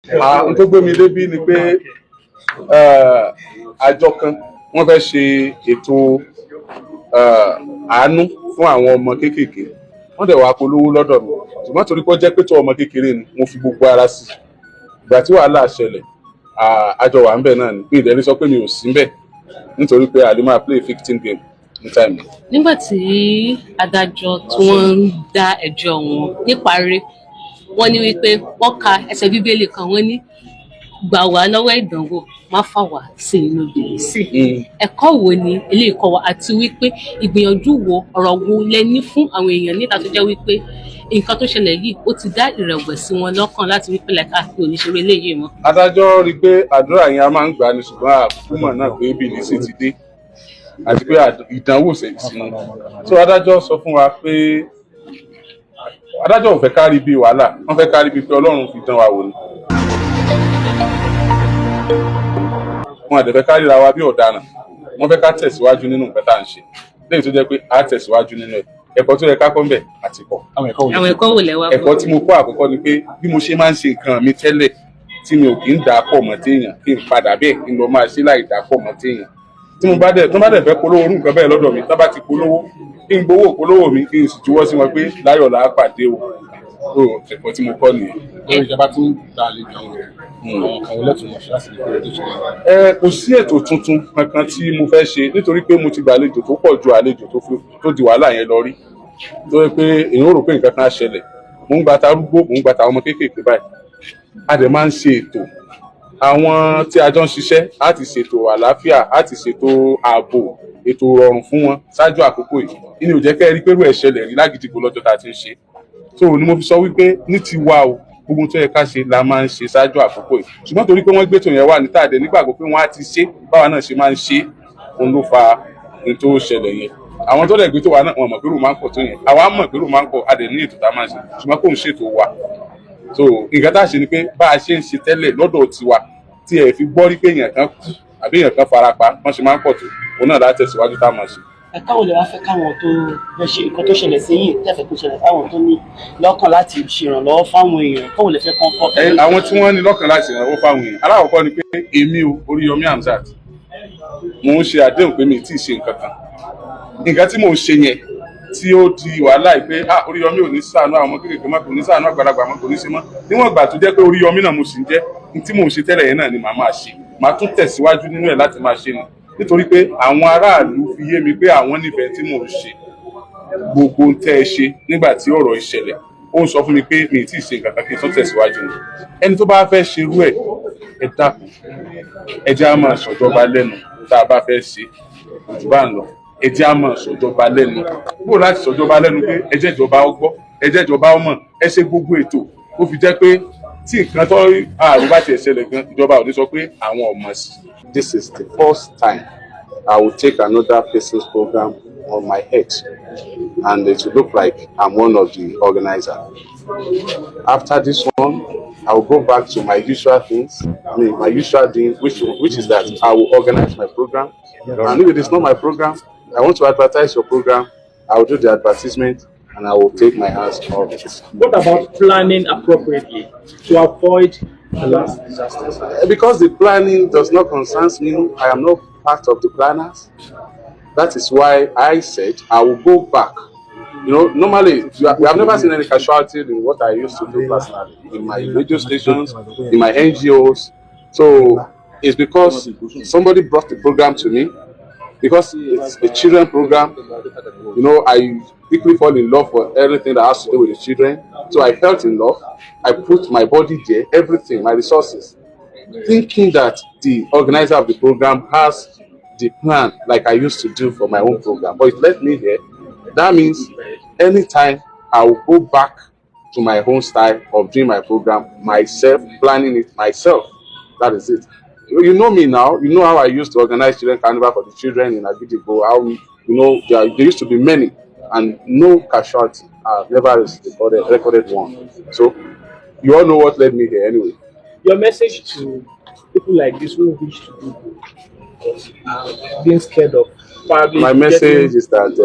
N tó gbé mi débi ni pé àjọ kan wọ́n fẹ́ ṣe ètò àánú fún àwọn ọmọ kéékèèké. Wọ́n dẹ̀ wá polówó lọ́dọ̀ mi. Ṣùgbọ́n torí pé ó jẹ́ pé tó ọmọ kékeré ni mo fi gbogbo ara sí. Ìgbà tí wàhálà ṣẹlẹ̀, àjọ wà ń bẹ̀ náà ni pé ìdẹ́ni sọ pé mi ò sí ń bẹ̀ nítorí pé a lè máa play victim game ní time. Nígbà tí adájọ́ tí wọ́n ń dá ẹjọ́ wọn níparí, wọ́n ní wípé wọ́n ka ẹsẹ̀ bíbélì kan, wọ́n ní gbà wá lọ́wọ́ ìdánwò, má fà wá sí inú gbèsè. Ẹ̀kọ́ wo ni eléyìí kọ́ wa àti wípé ìgbìyànjú wo, ọ̀rọ̀ wo lẹ ní fún àwọn èèyàn níta tó jẹ́ wípé nǹkan tó ṣẹlẹ̀ yìí ó ti dá ìrẹ̀wẹ̀sì wọn lọ́kàn láti wípé lẹ́ka kí oníṣòro eléyìí mọ́. Adájọ́ rí i pé àdúrà yẹn a máa ń gbà ní ṣùgbọ́n àkúmọ̀ náà pé bìlísì ti dé àti pé ìdánwò ṣèjì sí ni. So adájọ́ sọ fún wa pé adájọ́ ò fẹ́ kárí bí wàhálà, wọ́n fẹ́ kárí bí pé Ọlọ́run fi dán wa wò ni. Wọ́n àdẹ̀fẹ́ kárí ra wa bí ọ̀daràn, wọ́n fẹ́ ká tẹ̀síwájú nínú nǹkan tá à ń ṣe lẹ́yìn tó jẹ́ pé a tẹ̀síwájú nínú ẹ̀. Ẹ̀kọ́ tó yẹ ká kọ́ ń bẹ̀ àti kọ́. Àwọn ẹ̀kọ́ wo lẹ wá kọ́? Ẹ̀kọ́ tí mo kọ́ àkọ́kọ́ ni pé bí mo ṣe máa ń ṣe nǹkan mi tẹ́lẹ̀ tí mi ò kì í dà pọ̀ mọ́ téèyàn kí n padà bẹ́ẹ̀ kí n lọ máa ṣe láì dà pọ̀ mọ́ téèyàn. Tí mo bá dẹ̀ fẹ́ polówó orú nǹkan bẹ́ẹ̀ lọ́dọ̀ mi, tá bá ti polówó kí n gbowó polówó mi kí n sì juwọ́ sí wọn pé láyọ̀ là á pàdé o. Ẹ̀kọ́ tí mo kọ́ nìyẹn. Ìjọba tún dá àlejò àwọn ẹlẹ́tùn mọ̀ láti lè fi ètò ṣe. Kò sí ètò tuntun kankan tí mo fẹ́ ṣe nítorí pé mo ti gbàlejò tó pọ̀ ju àlejò tó di wàhálà yẹn lọ rí. Tó yẹ pé èèyàn rò pé nǹkan kan á ṣẹlẹ̀. Mò ń gba tarúgbó, mò ń gba tàwọn ọmọ kéékèèké báyìí. A dẹ̀ máa ń ṣe ètò. Àwọn tí a jọ ń ṣiṣẹ́ á ti ṣètò àlàáfíà, á ti ṣètò ààbò, ètò ìrọ̀rùn fún wọn ṣáájú àkókò yìí. Ìní ò jẹ́ kẹ́ ẹ rí pé irú ẹ̀ ṣẹlẹ̀ rí lágídígbò lọ́jọ́ tá a ti ń ṣe. So ni mo fi sọ wípé ní tiwa o, gbogbo tó yẹ ká ṣe la máa ń ṣe ṣáájú àkókò yìí. Ṣùgbọ́n torí pé wọ́n gbé tòun yẹn wà ní tàdé nígbàgbọ́ pé wọ́n á ti ṣe báwa náà ṣe máa ń ṣe, òun ló fa ohun tó ṣẹlẹ̀ yẹn. Àwọn tó dẹ̀ gbé tó wà náà wọ́n mọ̀ pé rò máa ń pọ̀ tó yẹn. Àwa mọ̀ pé rò máa ń pọ̀, a dẹ̀ ní ètò tá a máa ń ṣe. Ṣùgbọ́n kò ń ṣètò wa. So nǹkan tá a ṣe ni pé bá a ṣe ń ṣe tẹ́lẹ̀ lọ́dọ̀ tiwa tí ẹ fi gbọ́ rí pé èèyàn kan kú àbí èèyàn kan farapa wọ́n ṣe máa ń pọ̀ tó, òun náà láti tẹ̀síwájú tá a máa ṣe. Ẹ̀ka wo lè wá fẹ́ káwọn tó fẹ́ ṣe nǹkan tó ṣẹlẹ̀ sẹ́yìn tẹ́fẹ̀ kó ṣẹlẹ̀ fáwọn tó ní lọ́kàn láti ṣèrànlọ́wọ́ fáwọn èèyàn káwọn lè fẹ́ kán kọ́. Àwọn tí wọ́n ní lọ́kàn láti ṣèrànwọ́ fáwọn èèyàn, alákọ̀ọ́kọ́ ni pé èmi o Oriyomi Ati mò ń ṣe àdéhùn pé mi ì tí ì ṣe nǹkan kan. Nǹkan tí mò ń ṣe yẹn tí ó di wàhálà yìí pé Oriyomi ò ní ṣàánú àwọn ọmọ kékeré mọ́, kò ní ṣàánú àgbàlagbà mọ́, kò ní ṣe mọ́. Níwọ̀n ìgbà tó jẹ́ pé Oriyomi náà mo sì ń jẹ́, ní tí mò ń ṣe tẹ́lẹ̀ yẹn náà ni màá máa ṣe. Màá tún tẹ̀síwájú nínú ẹ̀ láti máa ṣe ni. Nítorí pé àwọn aráàlú fi yé mi pé àwọn nífẹ̀ẹ́ tí mò ń ṣe gbogbo ń tẹ́ ẹ ṣe nígbà tí ọ̀rọ̀ ìṣẹ̀lẹ̀. Ó ń sọ fún mi pé mi ì tí ì ṣe nǹkan kan kí n tún tẹ̀síwájú ni. Ẹni tó bá fẹ́ ṣerú ẹ̀, ẹ dákun, ẹ jẹ́ á máa sọ̀jọba lẹ́nu tá a bá fẹ́ ṣe ojú bá ń lọ. Ẹ jẹ́ á máa sọ̀jọba lẹ́nu. Bó láti sọ̀jọba lẹ́nu pé ẹ jẹ́ ìjọba ó gbọ́, ẹ jẹ́ ìjọba ó mọ̀, ẹ ṣe gbogbo ètò. Ó fi jẹ́ pé tí nǹkan tó àrùn bá tiẹ̀ ṣẹlẹ̀ gan, ìjọba ò ní sọ pé àwọn ò mọ̀ sí. This is the first time I will take another person's program on my head, and it will look like I'm one of the organizers. After this one, I will go back to my usual things. My usual thing, which is that I will organize my program. And if it is not my program, I want to advertise your program. I will do the advertisement, and I will take my hands off it. What about planning appropriately to avoid the last disasters? Because the planning does not concern me, I am not part of the planners. That is why I said I will go back. Normally, we have never seen any casualty in what I used to do personally, in my radio stations, in my NGOs. So it's because somebody brought the program to me, because it's a children program. I quickly fall in love for everything that has to do with the children. So I felt in love. I put my body there, everything, my resources, thinking that the organizer of the program has the plan like I used to do for my own program. But it left me here. That means anytime I will go back to my own style of doing my program myself, planning it myself. That is it. You know me now. You know how I used to organize children carnival for the children in Agidigbo. How there used to be many and no casualty. I've never recorded one. So you all know what led me here anyway. Your message to people like this who wish to do good, being scared of probably. My message is that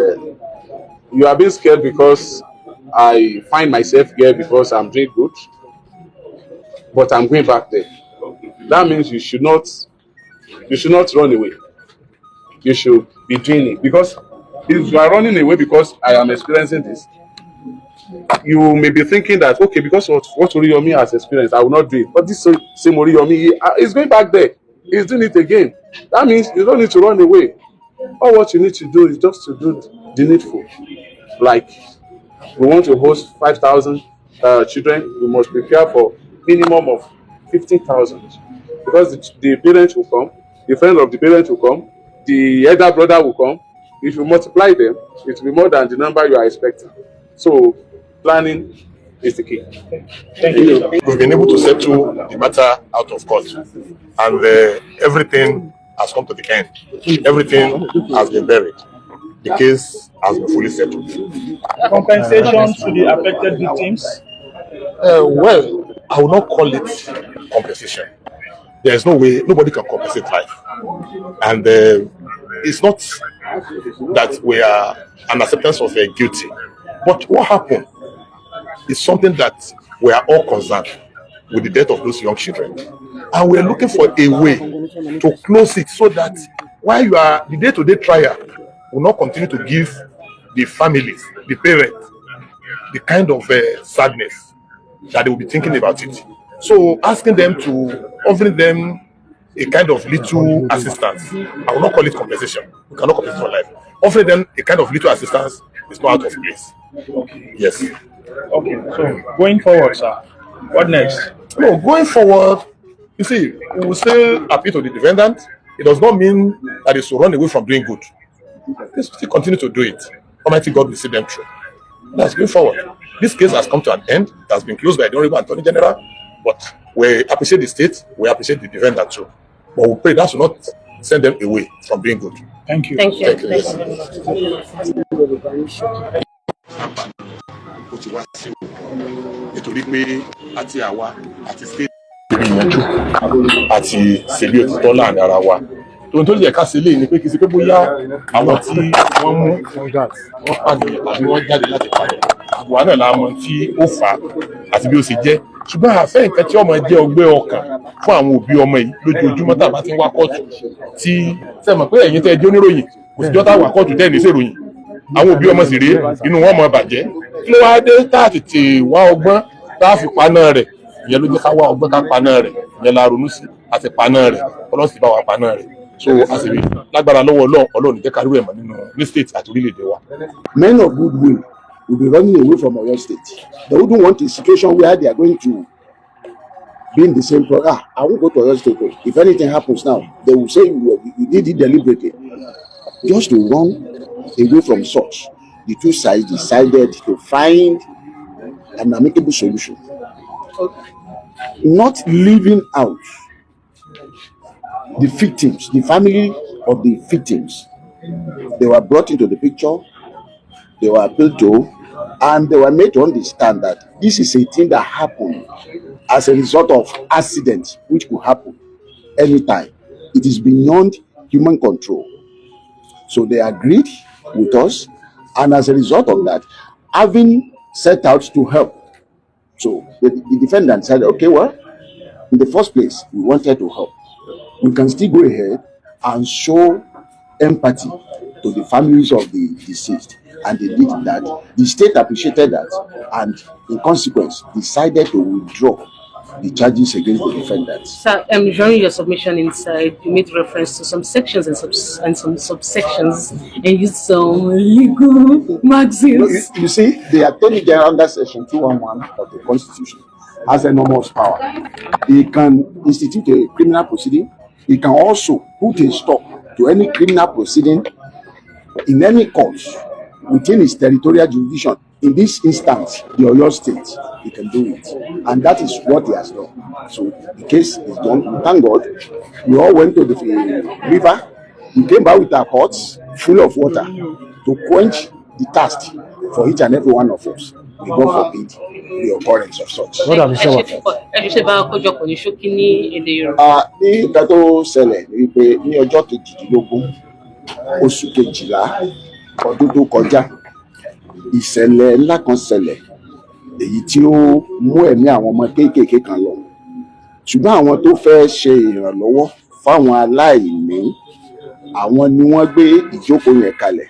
you are being scared because I find myself here because I'm doing good. but I'm going back there. That means you should not run away. You should be doing it, because if you are running away because I am experiencing this, you may be thinking that, okay, because of what Oriyomi has experienced, I will not do it. But this same Oriyomi is going back there. He's doing it again. That means you don't need to run away. All what you need to do is just to do the needful. Like, we want to host 5,000 children, we must prepare for minimum of 15,000. Because the parents will come, the friends of the parents will come, the elder brother will come. If you multiply them, it will be more than the number you are expecting. So, planning is the key. Thank you. We've been able to settle the matter out of court, and everything has come to the end. Everything has been buried. The case has been fully settled. Compensation to the affected victims? Well, I will not call it compensation. There is no way, nobody can compensate life. And it's not that we are an acceptance of guilty. But what happened is something that we are all concerned with, the death of those young children. And we are looking for a way to close it so that while you are the day-to-day trial will not continue to give the families, the parents, the kind of sadness that they will be thinking about it. So asking them to, offering them a kind of little assistance, I will not call it compensation. We cannot compensate for life. Offering them a kind of little assistance is not out of place. Okay. Yes. Okay, so going forward, sir, what next? No, going forward, you see, we will still appeal to the defendant. It does not mean that they should run away from doing good. They still continue to do it. Almighty God will see them through. That's going forward. This case has come to an end. It has been closed by the Honorable Attorney General. But we appreciate the state. We appreciate the defendant too. But we pray that should not send them away from doing good. Thank you. Thank you. Thank you. Yes. Nítorí pé àti àwa àti state ìyànjú àti ṣèlú òtítọ́ láàrin ara wa. Tòun tó yẹ ká ṣe léyìí ni pé kì í ṣe pé bóyá àwọn tí wọ́n mú wọ́n pàdé àbí wọ́n jáde láti pàdé. Àwa náà la mọ̀ tí ó fà á àti bí ó ṣe jẹ́. Ṣùgbọ́n àfẹ́ nǹkan tí ọmọ jẹ́ ọgbẹ́ ọkàn fún àwọn òbí ọmọ yìí lójoojúmọ́ tá a bá ti ń wá kóòtù tí ṣe mọ̀ pé ẹ̀yin tẹ́ ẹ jẹ́ oníròyìn kò síjọ́ tá a wá kóòtù tẹ́ ẹ̀ ní ṣèròyìn. Àwọn òbí ọmọ sì rèé inú wọn mọ̀ bàjẹ́. Kí ló wá dé tá a tètè wá ọgbọ́n tá a fi paná rẹ̀? Ìyẹn ló jẹ́ ká wá ọgbọ́n ká paná rẹ̀. Ìyẹn la ronú sí àti paná rẹ̀. Ọlọ́run sì bá wa paná rẹ̀. So àṣírí lágbára lọ́wọ́ Ọlọ́run jẹ́ ká rí ẹ̀mọ́ nínú ní state àti orílẹ̀-èdè wa. Men of goodwill will be running away from Oyo State. They wouldn't want a situation where they are going to be in the same program. I won't go to Oyo State. If anything happens now, they will say you did it deliberately. Just to run away from such, the two sides decided to find an amicable solution. Not leaving out the victims, the family of the victims. They were brought into the picture, they were appealed to, and they were made to understand that this is a thing that happened as a result of accident, which could happen anytime. It is beyond human control. So they agreed with us, and as a result of that, having set out to help. So the defendant said, okay, well, in the first place, we wanted to help. We can still go ahead and show empathy to the families of the deceased. And they did that. The state appreciated that, and in consequence, decided to withdraw the charges against the defendants. Sir, during your submission inside, you made reference to some sections and some subsections, and used some legal magazines. You see, the Attorney General under Section 211 of the Constitution has enormous power. He can institute a criminal proceeding. He can also put a stop to any criminal proceeding in any court within his territorial jurisdiction. In this instance, the Oyo State, he can do it. And that is what he has done. So the case is done. Thank God. We all went to the river. We came back with our pots full of water to quench the thirst for each and every one of us. May God forbid the occurrence of such. Ní ìgbà tó ṣẹlẹ̀ ni wípé ní ọjọ́ 18 oṣù 12 ọdún tó kọjá, ìṣẹ̀lẹ̀ ńlá kan ṣẹlẹ̀ èyí tí ó mú ẹ̀mí àwọn ọmọ kéékèèké kan lọ. ṣùgbọ́n àwọn tó fẹ́ ṣe ìrànlọ́wọ́ fáwọn aláìní àwọn ni wọ́n gbé ìjókòó yẹn kalẹ̀,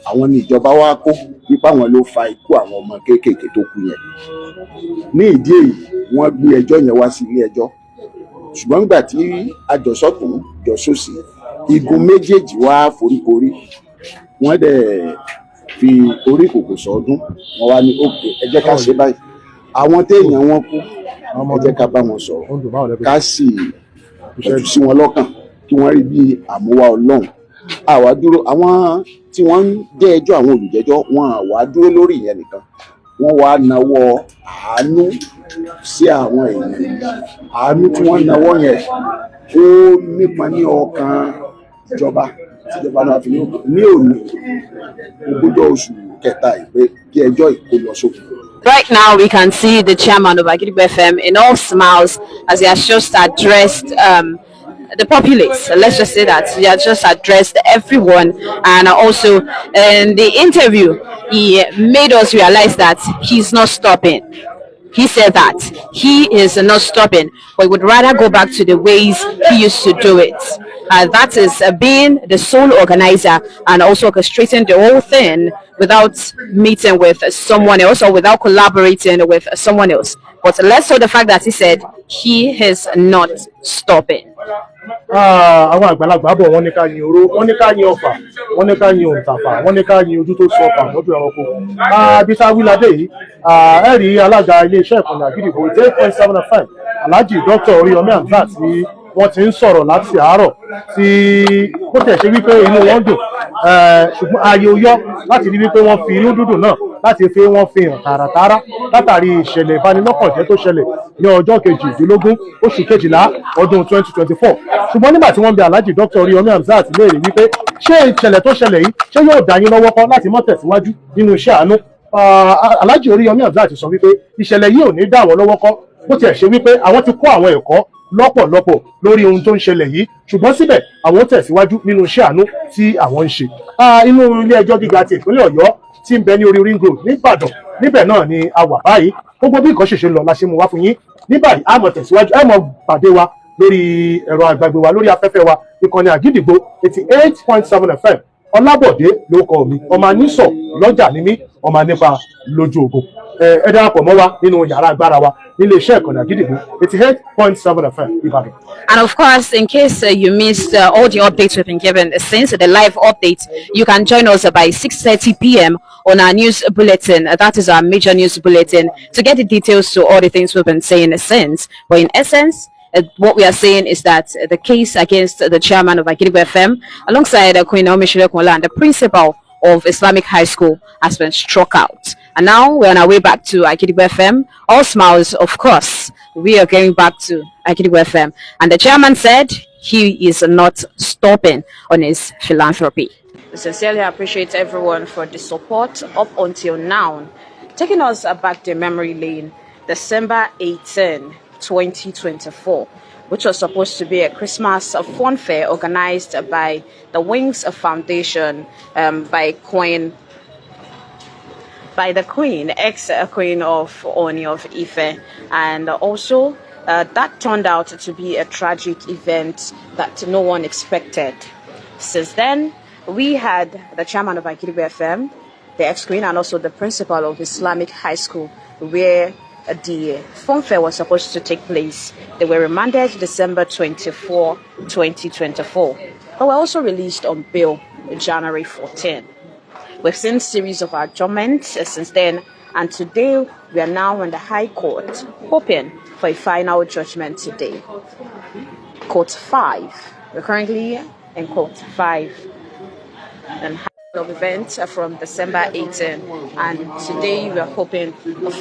àwọn ni ìjọba wa kó wípé àwọn ló fa ikú àwọn ọmọ kéékèèké tó kú yẹn. Ní ìdí èyí wọ́n gbé ẹjọ́ yẹn wá sí ilé ẹjọ́, ṣùgbọ́n nígbà tí àjọsọ́tún jọsósì igun méjèèjì wá foríkorí, wọ́n dẹ̀ fi orí kòkò sọ́dún, wọ́n wá ní òkè ẹ jẹ́ ká ṣe báyìí, àwọn téèyàn wọn kú ẹ jẹ́ ká bá wọn sọ̀rọ̀ ká sì ẹ̀tù sí wọn lọ́kàn kí wọ́n rí bí àmúwá Ọlọ́run. Àwa dúró, àwọn tí wọ́n ń jẹ́ ẹjọ́ àwọn olùjẹ́jọ́ wọn àwa dúró lórí ìyẹn nìkan, wọ́n wá nawọ́ àánú sí àwọn èèyàn. Àánú tí wọ́n nawọ́ yẹn ó nípa ní ọkàn ìjọba tíjọba náà fi ní òní ogúnjọ́ oṣù kẹta ìpè kí ẹjọ́ ìkó lọ sókè. Right now, we can see the chairman of Agba Ile FM in all smiles as he has just addressed the populace. Let's just say that he has just addressed everyone, and also in the interview, he made us realize that he's not stopping. He said that he is not stopping, but he would rather go back to the ways he used to do it. That is being the sole organizer and also orchestrating the whole thing without meeting with someone else or without collaborating with someone else. But let's show the fact that he said he is not stopping. Àwọn àgbàlagbà bọ̀ wọ́n ní ká yin oró, wọ́n ní ká yin ọfà, wọ́n ní ká yin òǹtàfà, wọ́n ní ká yin ojú tó sọ ọfà lọ́dún ẹranko. Bísá wíládé yìí, ẹ̀rí alága iléeṣẹ́ ìkànnì àgídìgbò 8.7 FM, Alhaji Dr. Oriyomi Ati tí wọ́n ti ń sọ̀rọ̀ láti àárọ̀ tí kó tẹ̀ ṣe wípé inú wọn dùn, ṣùgbọ́n ààyè ò yọ láti rí wípé wọ́n fi inú dúdùn náà láti fi wọ́n fi hàn tààràtàrà látàrí ìṣẹ̀lẹ̀ ìbanilọ́kànjẹ́ tó ṣẹlẹ̀ ní ọjọ́ 18 oṣù kejìlá ọdún 2024. Ṣùgbọ́n nígbà tí wọ́n bi Alhaji Dr. Oriyomi Ati léèrè wípé ṣé ìṣẹ̀lẹ̀ tó ṣẹlẹ̀ yìí ṣé yóò dá yín lọ́wọ́ kọ́ láti mọ́ tẹ̀síwájú nínú iṣẹ́ àánú, Alhaji Oriyomi Ati sọ wípé ìṣẹ̀lẹ̀ yìí ò ní dá àwọn lọ́wọ́ kọ́, bó tiẹ̀ ṣe wípé àwọn ti kó àwọn ẹ̀kọ́ lọ́pọ̀lọpọ̀ lórí ohun tó ń ṣẹlẹ̀ yìí, ṣùgbọ́n síbẹ̀ àwọn tẹ̀síwájú nínú iṣẹ́ àánú tí àwọn ń ṣe. Inú ilé ẹjọ́ gíga ti ìpínlẹ̀ Ọ̀yọ́ tí ń bẹ ní orí Ring Road ní Ìbàdàn, níbẹ̀ náà ni a wà báyìí. Gbogbo bí nǹkan ṣe lọ la ṣe mú wá fún yín. Ní báyìí a máa tẹ̀síwájú, ẹ máa pàdé wa lórí ẹ̀rọ àgbàgbé wa lórí afẹ́fẹ́ wa ìkànnì àgídìgbò 88.7 FM. Ọlábọ̀dé ló kọ mi, ọmọ anísọ̀ lọ́jà ní mí, ọmọ nípa lójú ogun. Ẹ darapọ̀ mọ́ wa nínú yàrá agbára wa nílé iṣẹ́ ìkànnì àgídìgbò 88.7 FM Ìbàdàn. And of course, in case you missed all the updates we've been given since the live update, you can join us by 6:30 p.m. on our news bulletin. That is our major news bulletin, to get the details to all the things we've been saying since. But in essence, what we are saying is that the case against the chairman of Agba Ile FM, alongside Queen Naomi Pelu and the principal of Islamic High School, has been struck out. And now we're on our way back to Agba Ile FM. All smiles, of course. We are going back to Agba Ile FM. And the chairman said he is not stopping on his philanthropy. We sincerely appreciate everyone for the support up until now. Taking us back to memory lane, December 18, 2024, which was supposed to be a Christmas fun fair organized by the Wings Foundation, by the Queen, ex-Queen of Oni of Ife, and also that turned out to be a tragic event that no one expected. Since then, we had the chairman of Agba Ile FM, the ex-Queen, and also the principal of Islamic High School, where the fun fair was supposed to take place. They were remanded December 24, 2024, but were also released on bail January 14. We've seen a series of adjournments since then, and today we are now in the High Court, hoping for a final judgment today. Court 5. We're currently in Court 5 and of events from December 18, and today we are hoping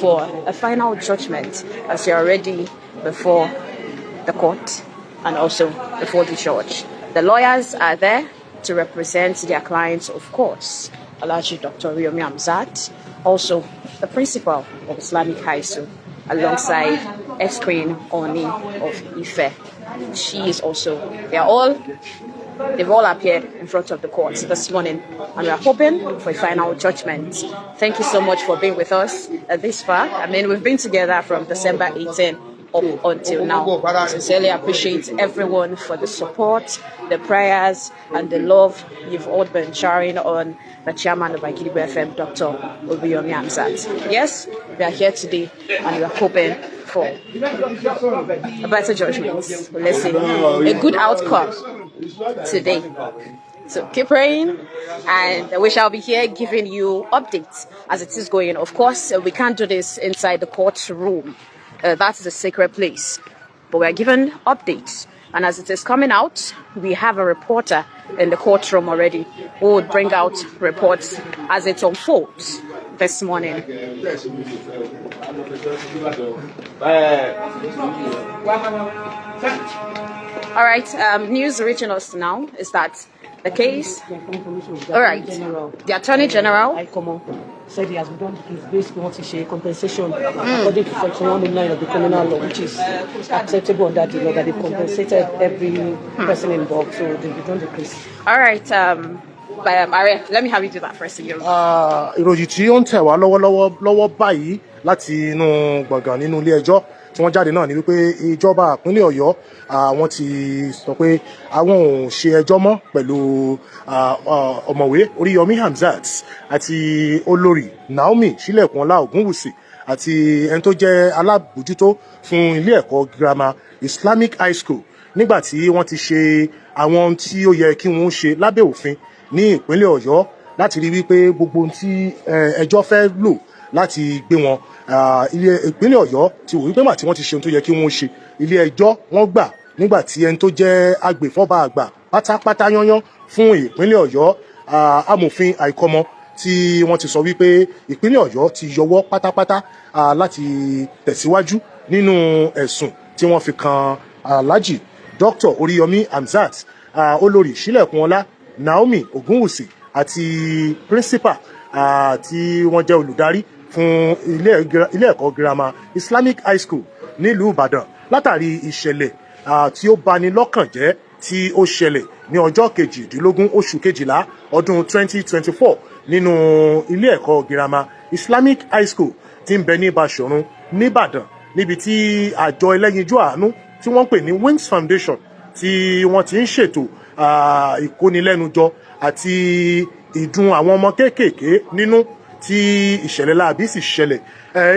for a final judgment as we are ready before the court and also before the judge. The lawyers are there to represent their clients, of course. Alhaji Dr. Oriyomi Ati, also the principal of Islamic High School, alongside ex-Queen Oni of Ife. She is also, they've all appeared in front of the courts this morning, and we are hoping for a final judgment. Thank you so much for being with us this far. I mean, we've been together from December 18 up until now. I sincerely appreciate everyone for the support, the prayers, and the love you've all been sharing on the chairman of FAGILE FM, Dr. Oriyomi Ati. Yes, we are here today and we are hoping for a better judgment. Let's say a good outcome today. So keep praying, and we shall be here giving you updates as it is going. Of course, we can't do this inside the courtroom. That is a sacred place. But we are given updates. And as it is coming out, we have a reporter in the courtroom already who would bring out reports as it unfolds this morning. All right, news reaching us now is that the case, all right, the Attorney General said he has done his best to share compensation according to Section 109 of the criminal law, which is acceptable under the law, that they compensated every person involved, so they've done the case. All right, let me have you do that first. Ìròyìn tí ó ń tẹ̀ wá lọ́wọ́ báyìí láti inú gbọ̀ngàn nínú ilé ẹjọ́ tí wọ́n jáde náà ni wípé ìjọba ìpínlẹ̀ Ọ̀yọ́ wọ́n ti sọ pé àwọn ò ṣe ẹjọ́ mọ́ pẹ̀lú ọ̀mọ̀wé Oriyomi Hamzat àti Olori Naomi Ṣílẹ̀kùnọlá Ògúnwùsì àti ẹni tó jẹ́ alábòjútó fún ilé ẹ̀kọ́ girama Islamic High School nígbà tí wọ́n ti ṣe àwọn tí ó yẹ kí wọ́n ṣe lábẹ́ òfin ní ìpínlẹ̀ Ọ̀yọ́ láti rí wípé gbogbo ohun tí ẹjọ́ fẹ́ lò láti gbé wọn ilé ìpínlẹ̀ Ọ̀yọ́ ti wò wípé mà tí wọ́n ti ṣe ohun tó yẹ kí wọ́n ṣe ilé ẹjọ́ wọ́n gbà nígbà tí ẹni tó jẹ́ agbèfọ́ba àgbà pátápátá yányán fún ìpínlẹ̀ Ọ̀yọ́ amòfin àìkọ́mọ tí wọ́n ti sọ wípé ìpínlẹ̀ Ọ̀yọ́ ti yọwọ́ pátápátá láti tẹ̀síwájú nínú ẹ̀sùn tí wọ́n fi kan Alhaji Dr. Oriyomi Hamzat, Olori Ṣílẹ̀kùnọlá Naomi Ògúnwùsì àti principal tí wọ́n jẹ́ olùdarí fún ilé ẹ̀kọ́ girama Islamic High School nílùú Ìbàdàn látàrí ìṣẹ̀lẹ̀ tí ó bani lọ́kàn jẹ́ tí ó ṣẹlẹ̀ ní ọjọ́ 18 oṣù kejìlá ọdún 2024 nínú ilé ẹ̀kọ́ girama Islamic High School tí ń bẹ ní Bàṣọ̀run níbàdàn níbi tí àjọ ẹlẹ́yinjú àánú tí wọ́n pè ní Wings Foundation tí wọ́n ti ń ṣètò ìkónilẹ́nujọ àti ìdùn àwọn ọmọ kéékèèké nínú tí ìṣẹ̀lẹ̀ láabi sì ṣẹlẹ̀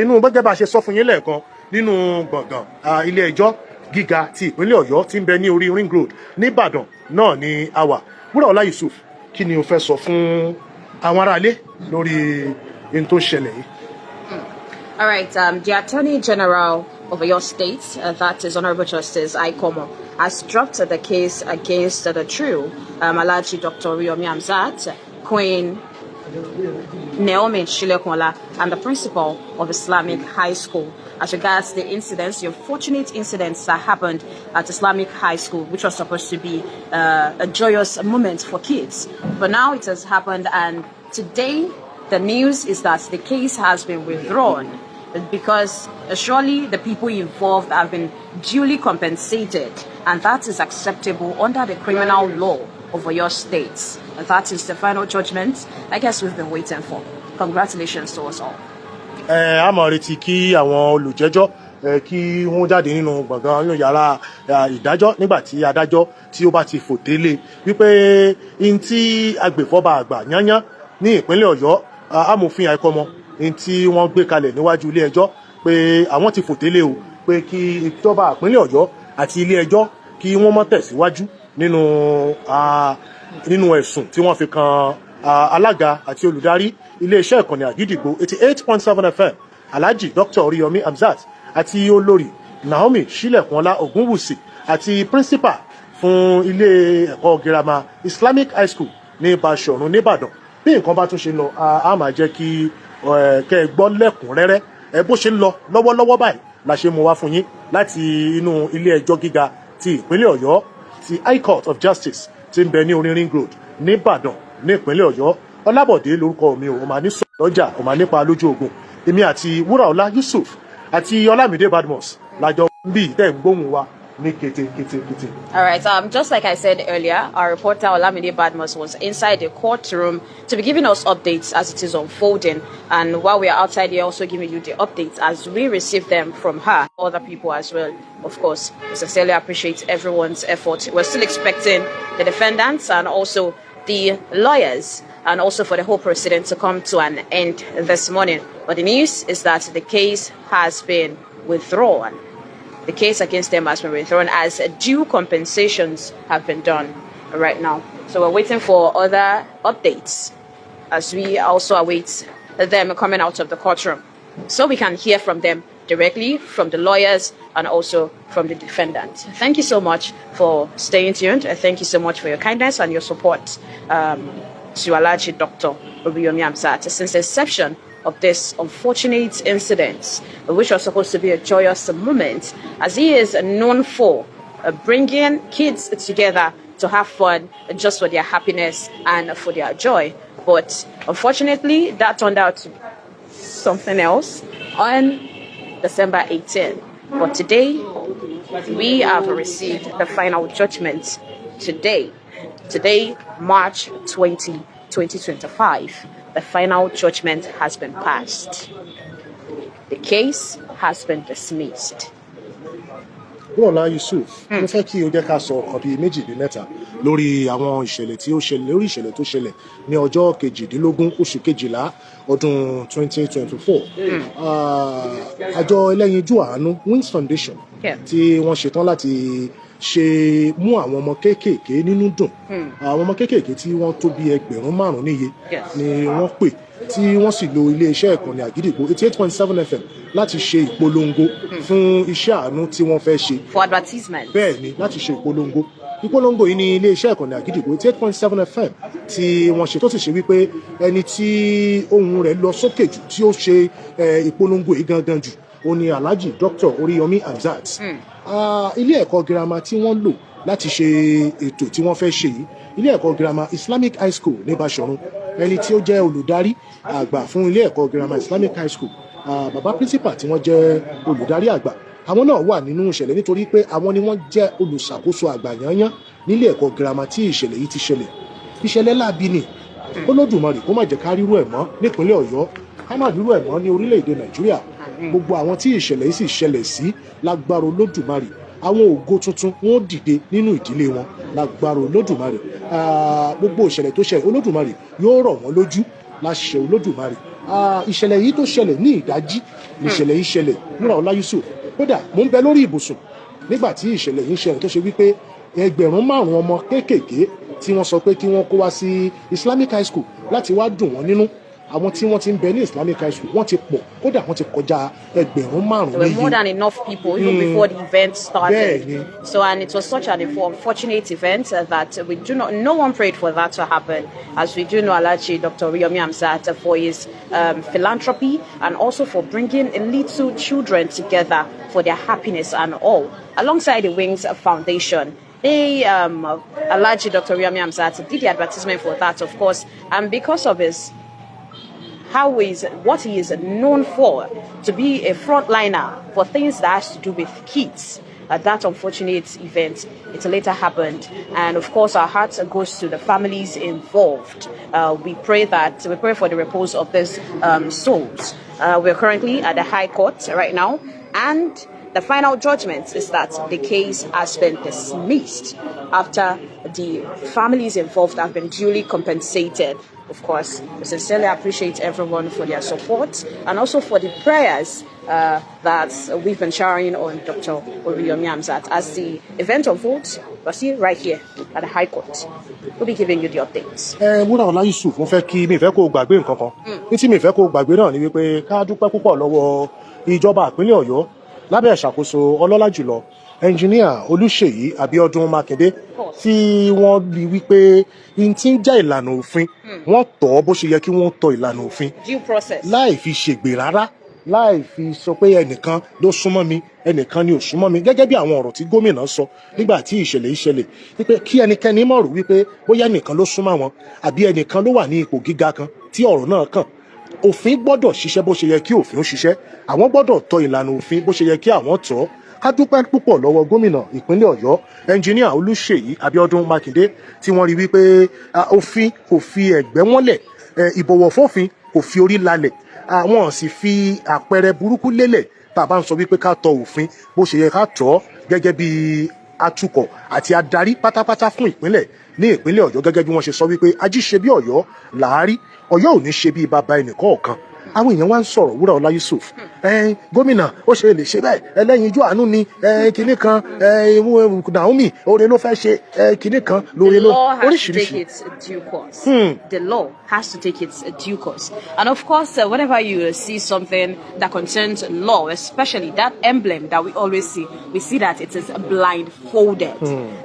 inú gẹ́gẹ́ bá ṣe sọ fún yín lẹ́ẹ̀kan nínú gbọ̀ngàn ilé ẹjọ́ gíga ti ìpínlẹ̀ Ọ̀yọ́ tí ń bẹ ní orí Ring Road níbàdàn náà ni a wà. Wúràọlá Yusuf, kí ni o fẹ́ sọ fún àwọn aráalé lórí ohun tó ṣẹlẹ̀ yìí? All right, the Attorney General of your state, that is Honorable Justice Aikomo, has dropped the case against the true Alhaji Dr. Oriyomi Hamzat, Queen Naomi Ṣílẹ̀kùnọlá, and the principal of Islamic High School as regards the incidents, the unfortunate incidents that happened at Islamic High School, which was supposed to be a joyous moment for kids. But now it has happened, and today the news is that the case has been withdrawn because surely the people involved have been duly compensated, and that is acceptable under the criminal law of your states. And that is the final judgment I guess we've been waiting for. Congratulations to us all. A máa retí kí àwọn olùjẹ́jọ́ kí wọ́n jáde nínú gbọ̀ngàn nínú yàrá ìdájọ́ nígbà tí adájọ́ tí ó bá ti fòtélé wípé in tí agbèfọ́ba àgbà yányán ní ìpínlẹ̀ Ọ̀yọ́ amòfin àìkọ́mọ in tí wọ́n gbé kalẹ̀ níwájú ilé ẹjọ́ pé àwọn ti fòtélé o pé kí ìjọba ìpínlẹ̀ Ọ̀yọ́ àti ilé ẹjọ́ kí wọ́n má tẹ̀síwájú nínú ẹ̀sùn tí wọ́n fi kan alága àti olùdarí iléeṣẹ́ ìkànnì àgídìgbò 88.7 FM Alhaji Dr. Oriyomi Hamzat àti Olori Naomi Ṣílẹ̀kùnọlá Ògúnwùsì àti principal fún ilé ẹ̀kọ́ girama Islamic High School ní Bàṣọ̀run níbàdàn. Bí nǹkan bá tún ṣe lọ a máa jẹ́ kí kẹ́ ẹ gbọ́ lẹ́kùnrẹ́rẹ́ bó ṣe ń lọ lọ́wọ́lọ́wọ́ báyìí la ṣe mú wá fún yín láti inú ilé ẹjọ́ gíga ti ìpínlẹ̀ Ọ̀yọ́ ti High Court of Justice tí ń bẹ ní orí Ring Road níbàdàn ní ìpínlẹ̀ Ọ̀yọ́. Ọlábọ̀dé lórúkọ mi ò máa ní sọ lọ́jà ò máa nípa lójú ogun. Èmi àti Wúràọlá Yusuf àti Ọlámídé Badmus lájọ bí tẹ́ ń gbóhùn wa ní kété. All right. Just like I said earlier, our reporter Olamide Badmus was inside the courtroom to be giving us updates as it is unfolding. And while we are outside here, also giving you the updates as we receive them from her, other people as well. Of course, we sincerely appreciate everyone's effort. We're still expecting the defendants and also the lawyers and also for the whole proceeding to come to an end this morning. But the news is that the case has been withdrawn. The case against them has been withdrawn as due compensations have been done right now. So we're waiting for other updates as we also await them coming out of the courtroom. So we can hear from them directly, from the lawyers and also from the defendant. Thank you so much for staying tuned. Thank you so much for your kindness and your support to Alhaji Dr. Oriyomi Ati since the inception of this unfortunate incident, which was supposed to be a joyous moment, as he is known for bringing kids together to have fun just for their happiness and for their joy. But unfortunately, that turned out to be something else on December 18th. But today, we have received the final judgment today, March 20, 2025. The final judgment has been passed. The case has been dismissed. Bọ́lá Yusuf, mo fẹ́ kí o jẹ́ ká sọ ọ̀kan bíi méjì bíi mẹ́ta lórí àwọn ìṣẹ̀lẹ̀ tí ó ṣẹlẹ̀ lórí ìṣẹ̀lẹ̀ tó ṣẹlẹ̀ ní ọjọ́ 18 oṣù kejìlá ọdún 2024. Àjọ ẹlẹ́yinjú àánú Wings Foundation tí wọ́n ṣetán láti ṣe mú àwọn ọmọ kéékèèké nínú dùn. Àwọn ọmọ kéékèèké tí wọ́n tó bí 5,000 níye ni wọ́n pè tí wọ́n sì lo ilé-iṣẹ́ ìkànnì àgídìgbò 88.7 FM láti ṣe ìpolongo fún iṣẹ́ àánú tí wọ́n fẹ́ ṣe. For advertisement. Bẹ́ẹ̀ ni, láti ṣe ìpolongo. Ìpolongo yìí ni ilé-iṣẹ́ ìkànnì àgídìgbò 88.7 FM tí wọ́n ṣe tó sì ṣe wípé ẹni tí ohùn rẹ̀ lọ sókè jù tí ó ṣe ìpolongo yìí gangan jù ó ní Alhaji Dr. Oriyomi Ati. Ilé ẹ̀kọ́ girama tí wọ́n lò láti ṣe ètò tí wọ́n fẹ́ ṣe yìí, ilé ẹ̀kọ́ girama Islamic High School ní Basọ̀run, ẹni tí ó jẹ́ olùdarí àgbà fún ilé ẹ̀kọ́ girama Islamic High School, bàbá principal tí wọ́n jẹ́ olùdarí àgbà, àwọn náà wà nínú ìṣẹ̀lẹ̀ nítorí pé àwọn ni wọ́n jẹ́ olùṣàkóso àgbà yányán nílé ẹ̀kọ́ girama tí ìṣẹ̀lẹ̀ yìí ti ṣẹlẹ̀. Ìṣẹ̀lẹ̀ láabi ni, Olódùmarè kó má jẹ́ ká rírú ẹ̀ mọ́ nípínlẹ̀ Ọ̀yọ́, ká má rírú ẹ̀ mọ́ ní orílẹ̀-èdè Nàìjíríà. Gbogbo àwọn tí ìṣẹ̀lẹ̀ yìí sì ṣẹlẹ̀ sí lágbára Olódùmarè, àwọn ògo tuntun wọn ó dìde nínú ìdílé wọn lágbára Olódùmarè. Gbogbo ìṣẹ̀lẹ̀ tó ṣẹlẹ̀ Olódùmarè yóò rọ̀ wọ́n lójú láṣẹ Olódùmarè. Ìṣẹ̀lẹ̀ yìí tó ṣẹlẹ̀ ní ìdájí ìṣẹ̀lẹ̀ yìí ṣẹlẹ̀ nígbà Ọlá Yusuf. Kódà mo ń bẹ lórí ibùsùn nígbà tí ìṣẹ̀lẹ̀ yìí ṣẹlẹ̀ tó ṣe wípé 5,000 ọmọ kéékèèké tí wọ́n sọ pé kí wọ́n kó wá sí Islamic High School láti wá dùn wọ́n nínú. Àwọn tí wọ́n ti ń bẹ ní Islamic High School wọ́n ti pọ̀, kódà wọ́n ti kọjá 5,000. There were more than enough people even before the event started. So, and it was such an unfortunate event that no one prayed for that to happen. As we do know Alhaji Dr. Oriyomi Ati for his philanthropy and also for bringing little children together for their happiness and all. Alongside the Wings Foundation, they, Alhaji Dr. Oriyomi Ati did the advertisement for that, of course, and because of his what he is known for, to be a frontliner for things that has to do with kids. That unfortunate event, it later happened, and of course our heart goes to the families involved. We pray for the repose of these souls. We're currently at the High Court right now, and the final judgment is that the case has been dismissed after the families involved have been duly compensated. Of course, we sincerely appreciate everyone for their support and also for the prayers that we've been showering on Dr. Oriyomi Ati. As the event unfolds, we'll see right here at the High Court. We'll be giving you the updates. Múra Ọlá Yusuf, mo fẹ́ kí mi fẹ́ kó gbàgbé nǹkan kan. Ní tí mi fẹ́ kó gbàgbé náà ni wípé ká dúpẹ́ púpọ̀ lọ́wọ́ ìjọba ìpínlẹ̀ Ọ̀yọ́ lábẹ́ ìṣàkóso ọlọ́lá jùlọ ẹnjìníà Olúṣèyí Abíọ́dún Mákindé tí wọ́n rí wípé n tí ń jẹ́ ìlànà òfin wọ́n tọ́ bó ṣe yẹ kí wọ́n tọ́ ìlànà òfin láì fi ṣègbè rárá, láì fi sọ pé ẹnìkan ló súnmọ́ mi ẹnìkan ni ò súnmọ́ mi, gẹ́gẹ́ bí àwọn ọ̀rọ̀ tí gómìnà sọ nígbà tí ìṣẹ̀lẹ̀ ìṣẹ̀lẹ̀ wípé kí ẹnikẹ́ni mọ̀ rò wípé bóyá ẹnìkan ló súnmọ́ wọn àbí ẹnìkan ló wà ní ipò gíga kan tí ọ̀rọ̀ náà kàn. Òfin gbọ́dọ̀ ṣiṣẹ́ bó ṣe yẹ kí òfin ó ṣiṣẹ́, àwọn gbọ́dọ̀ tọ́ ìlànà òfin bó ṣe yẹ kí àwọn tọ́. ká dúpẹ́ púpọ̀ lọ́wọ́ gómìnà ìpínlẹ̀ Ọ̀yọ́ ẹnjiníà Olúṣèyí Abíọ́dún Mákindé tí wọ́n rí wípé òfin kò fi ẹ̀gbẹ́ wọ́nlẹ̀, ìbọ̀wọ̀ fófin kò fi orí lálẹ̀, àwọn sì fi àpẹẹrẹ burúkú lélẹ̀ tá a bá ń sọ wípé ká tọ òfin bó ṣe yẹ ká tọ́ gẹ́gẹ́ bí atukọ̀ àti adarí pátápátá fún ìpínlẹ̀ ní ìpínlẹ̀ Ọ̀yọ́, gẹ́gẹ́ bí wọ́n ṣe sọ wípé ají ṣe bí Ọ̀yọ́ làárí, Ọ̀yọ́ ò ní ṣe bí bàbá ẹnìkọ̀ọ̀kan. Àwọn èèyàn wá ń sọ̀rọ̀ Wúràọlá Yusuf, gómìnà ó ṣe lè ṣe bẹ́ẹ̀, ẹlẹ́yinjú àánú ni, kinní kan, Naomi oore ló fẹ́ ṣe, kinní kan lóore ló oríṣiríṣi. The law has to take its due course. And of course, whenever you see something that concerns law, especially that emblem that we always see, we see that it is blindfolded.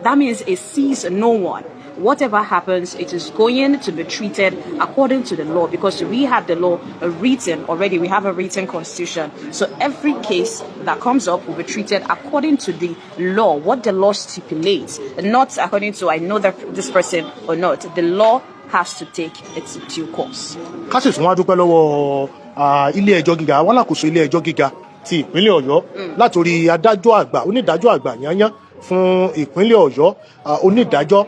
That means it sees no one. Whatever happens, it is going to be treated according to the law, because we have the law written already. We have a written constitution. So every case that comes up will be treated according to the law, what the law stipulates, not according to I know that this person or not. The law has to take its due course. Ká sì tún wá dúpẹ́ lọ́wọ́ ilé ẹjọ́ gíga, àwọn alákòóso ilé ẹjọ́ gíga ti ìpínlẹ̀ Ọ̀yọ́ látòrí adájọ́ àgbà, onídàájọ́ àgbà yányán fún ìpínlẹ̀ Ọ̀yọ́, onídàájọ́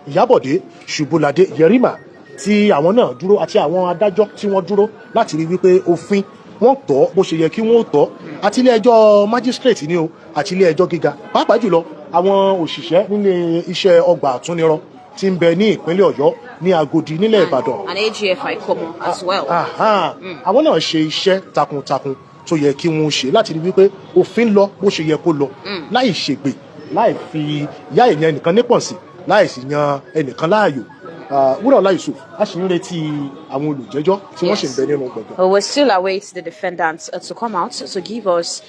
Ìyábọ̀dé Ṣùbọ́ládé Yerima, tí àwọn náà dúró àti àwọn adájọ́ tí wọ́n dúró láti rí wípé òfin wọ́n tọ́ bó ṣe yẹ kí wọ́n tọ́, àti ilé ẹjọ́ magistrate ni o àti ilé ẹjọ́ gíga, pàápàá jùlọ àwọn òṣìṣẹ́ nílé iṣẹ́ ọgbà àtúnirọ tí ń bẹ ní ìpínlẹ̀ Ọ̀yọ́ ní Agodi nílẹ̀ Ìbàdàn. And AGFI Komo as well. Àwọn náà ṣe iṣẹ́ takuntakun tó yẹ kí wọ́n ṣe láti rí wípé òfin lọ bó ṣe yẹ kó lọ, láì ṣègbè, láì fi yá èèyàn ẹnìkan nípọ̀nsí, láì sì yan ẹnìkan láàyò. Wúràọlá Yusuf, a ṣì ń retí àwọn olùjẹ́jọ́ tí wọ́n ṣì ń bẹ nínú gbọ̀ngàn. We still await the defendants to come out to give us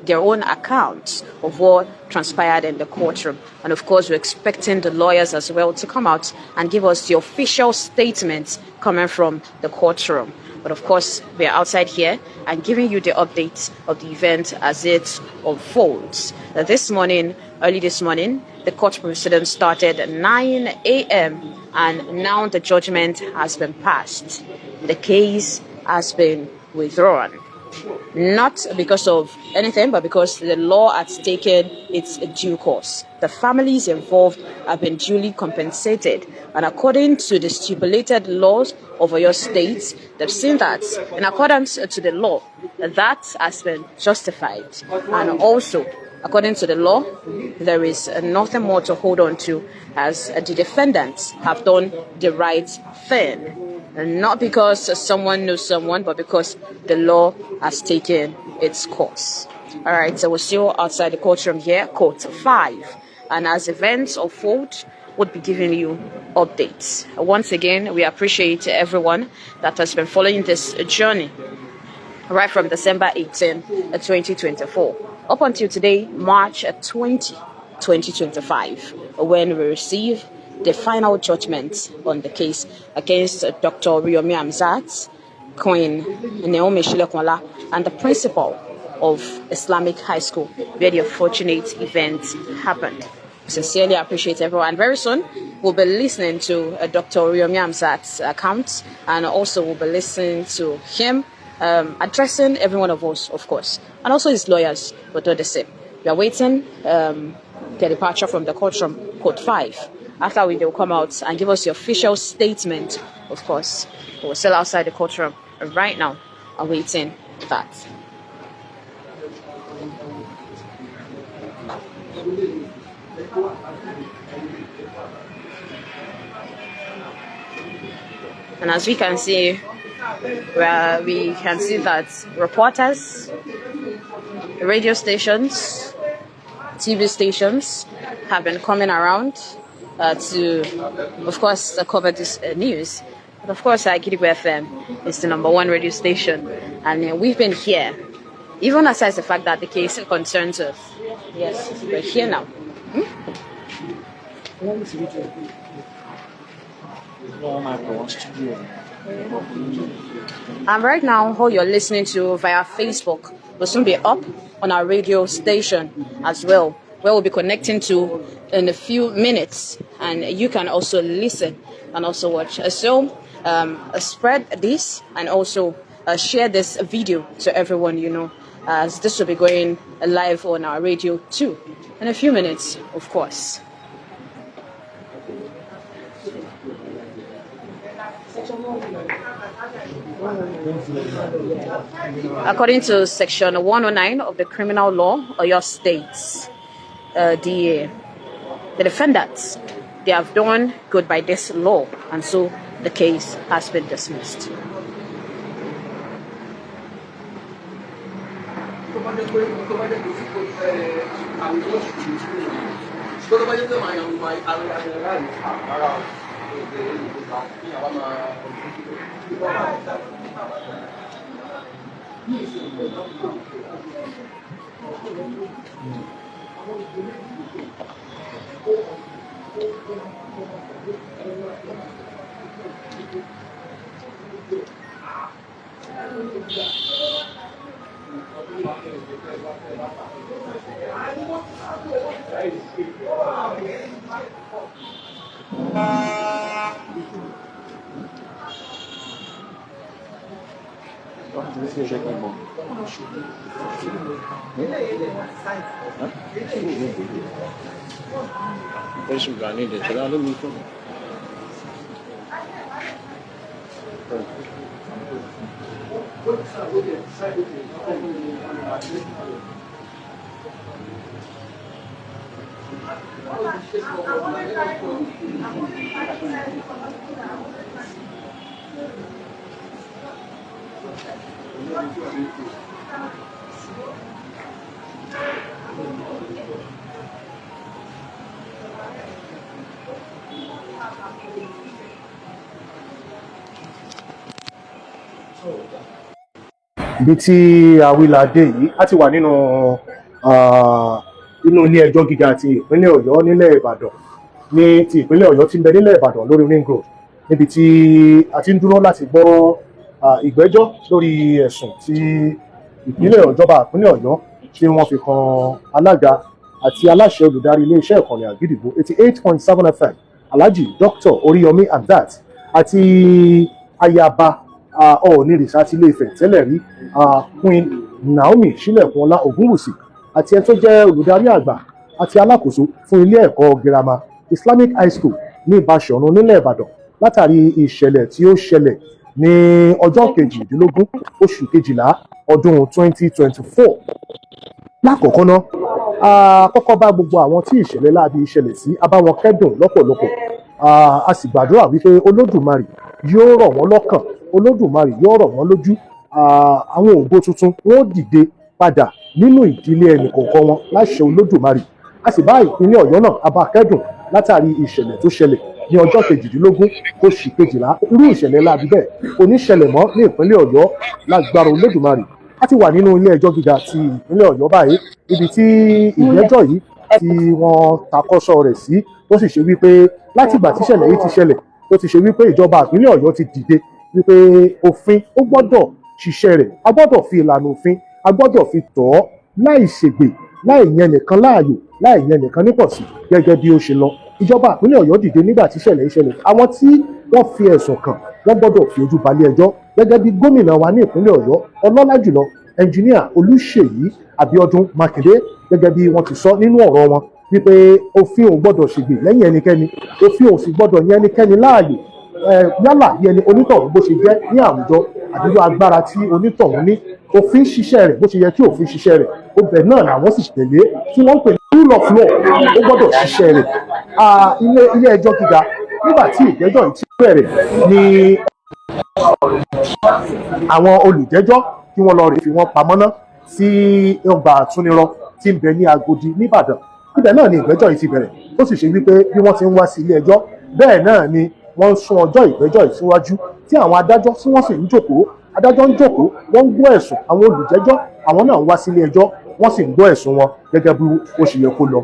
their own account of what transpired in the courtroom. And of course, we're expecting the lawyers as well to come out and give us the official statements coming from the courtroom. But of course, we are outside here and giving you the updates of the event as it unfolds. Early this morning, the court proceedings started at 9 a.m. and now the judgment has been passed. The case has been withdrawn. Not because of anything, but because the law has taken its due course. The families involved have been duly compensated, and according to the stipulated laws of your state, they've seen that in accordance to the law, that has been justified. And also, according to the law, there is nothing more to hold on to, as the defendants have done the right thing. And not because someone knows someone, but because the law has taken its course. All right, so we're still outside the courtroom here, court 5. And as events unfold, we'll be giving you updates. Once again, we appreciate everyone that has been following this journey right from December 18, 2024, up until today, March 20, 2025, when we receive the final judgment on the case against Dr. Oriyomi Ati, Queen Naomi Pelu, and the principal of Islamic High School, where the unfortunate event happened. We sincerely appreciate everyone. Very soon, we'll be listening to Dr. Oriyomi Ati's account, and also we'll be listening to him addressing every one of us, of course, and also his lawyers will do the same. We are waiting the departure from the courtroom, court 5. After they will come out and give us the official statement, of course. We're still outside the courtroom right now, awaiting that. And as we can see, that reporters, radio stations, TV stations have been coming around to, of course, cover this news. But of course, Igbejo FM is the #1 radio station, and we've been here, even aside the fact that the case concerns us. Yes, we're here now. And right now, all you're listening to via Facebook will soon be up on our radio station as well, where we'll be connecting to in a few minutes, and you can also listen and also watch. So spread this and also share this video to everyone you know. as this will be going live on our radio too in a few minutes, of course. According to Section 109 of the Criminal Law, Oyo states, the defendants, they have done good by this law, and so the case has been dismissed. Ibi tí awilade yìí a ti wà nínú ilé ẹjọ́ gíga ti ìpínlẹ̀ Ọ̀yọ́ nílẹ̀ Ìbàdàn ní ti ìpínlẹ̀ Ọ̀yọ́ tí ń bẹ nílẹ̀ Ìbàdàn lórí ring road níbi tí a ti ń dúró láti gbọ́ ìgbẹ́jọ́ lórí ẹ̀sùn tí ìjọba ìpínlẹ̀ Ọ̀yọ́ tí wọ́n fi kan alága àti aláṣẹ olùdarí iléeṣẹ́ ìkànnì àgídìgbò 88.7 FM Alhaji Dr. Oriyomi Ati àti ayaba onírìṣà ti Ilé-Ifẹ̀ tẹ́lẹ̀ rí Queen Naomi Ṣílẹ̀kùnọlá Ògúnwùsì àti ẹni tó jẹ́ olùdarí àgbà àti alákòóso fún ilé ẹ̀kọ́ girama Islamic High School ní Ìbáṣọ̀run nílẹ̀ Ìbàdàn látàrí ìṣẹ̀lẹ̀ tí ó ṣẹlẹ̀ ní ọjọ́ 18 oṣù kejìlá ọdún 2024. Lákọ̀ọ́kọ́ náà kọ́kọ́ bá gbogbo àwọn tí ìṣẹ̀lẹ̀ láabi ìṣẹ̀lẹ̀ sí a bá wọn kẹ́dùn lọ́pọ̀lọpọ̀ a sì gbàdúrà wípé Olódùmarè yóò rọ̀ wọ́n lọ́kàn, Olódùmarè yóò rọ̀ wọ́n lójú, àwọn ògo tuntun wọ́n dìde padà nínú ìdílé ẹnìkọ̀ọ̀kan wọn láṣẹ Olódùmarè. A sì bá ìpínlẹ̀ Ọ̀yọ́ náà a bá kẹ́dùn látàrí ìṣẹ̀lẹ̀ tó ṣẹlẹ̀ ní ọjọ́ 18 oṣù kejìlá. Irú ìṣẹ̀lẹ̀ láabi bẹ́ẹ̀ kò ní ṣẹlẹ̀ mọ́ ní ìpínlẹ̀ Ọ̀yọ́ lágbára Olódùmarè. A ti wà nínú ilé ẹjọ́ gíga ti ìpínlẹ̀ Ọ̀yọ́ báyìí ibi tí ìgbẹ́jọ́ yìí tí wọ́n takọ́sọ rẹ̀ sí ó sì ṣe wípé látìgbà tíṣẹ̀lẹ̀ yìí ti ṣẹlẹ̀ ó ti ṣe wípé ìjọba ìpínlẹ̀ Ọ̀yọ́ ti dìde wípé òfin ó gbọ́dọ̀ ṣiṣẹ́ rẹ̀, a gbọ́dọ̀ fi ìlànà òfin a gbọ́dọ̀ fi tọ̀ ọ́ láì ṣègbè, láì yẹn nìkan láàyò, láì yẹn nìkan nípọ̀sí gẹ́gẹ́ bí ó ṣe lọ. Ìjọba ìpínlẹ̀ Ọ̀yọ́ dìde nígbà tíṣẹ̀lẹ̀ yìí ṣẹlẹ̀. Àwọn tí wọ́n fi ẹ̀sùn kàn wọ́n gbọ́dọ̀ fi ojú balẹ̀ ẹjọ́ gẹ́gẹ́ bí gómìnà wa ní ìpínlẹ̀ Ọ̀yọ́ ọlọ́lá jùlọ ẹnjìníà Olúṣèyí Abíọ́dún Mákindé gẹ́gẹ́ bí wọ́n ti sọ nínú ọ̀rọ̀ wọn wípé òfin ò gbọ́dọ̀ ṣègbè lẹ́yìn ẹnikẹ́ni, òfin ò sì gbọ́dọ̀ yẹn ẹnikẹ́ni láàyò yálà bí ẹni onítọ̀hún bó ṣe jẹ́ ní àwùjọ àdúgbò agbára tí onítọ̀hún ní. Òfin ṣiṣẹ́ rẹ̀ bó ṣe yẹ kí òfin ṣiṣẹ́ rẹ̀ ó bẹ̀ náà làwọn sì tẹ̀lé tí wọ́n ń pè ní rule of law ó gbọ́dọ̀ ṣiṣẹ́ rẹ̀. Ilé ẹjọ́ gíga nígbà tí ìgbẹ́jọ́ yìí ti bẹ̀rẹ̀ ni àwọn olùjẹ́jọ́ kí wọ́n lọ rè fi wọ́n pamọ́ ná sí ọgbà àtúnirọ tí ń bẹ ní Agodi nìbàdàn. Ibẹ̀ náà ni ìgbẹ́jọ́ yìí ti bẹ̀rẹ̀ ó sì ṣe wípé bí wọ́n ti ń wá sí ilé ẹjọ́ bẹ́ẹ̀ náà ni wọ́n ń sún ọjọ́ ìgbẹ́jọ́ yìí síwájú tí àwọn adájọ́ tí wọ́n sì ń jókòó, adájọ́ ń jókòó wọ́n ń gbọ́ ẹ̀sùn àwọn olùjẹ́jọ́ àwọn náà ń wá sí ilé ẹjọ́ wọ́n sì ń gbọ́ ẹ̀sùn wọn gẹ́gẹ́ bí ó ṣe yẹ kó lọ.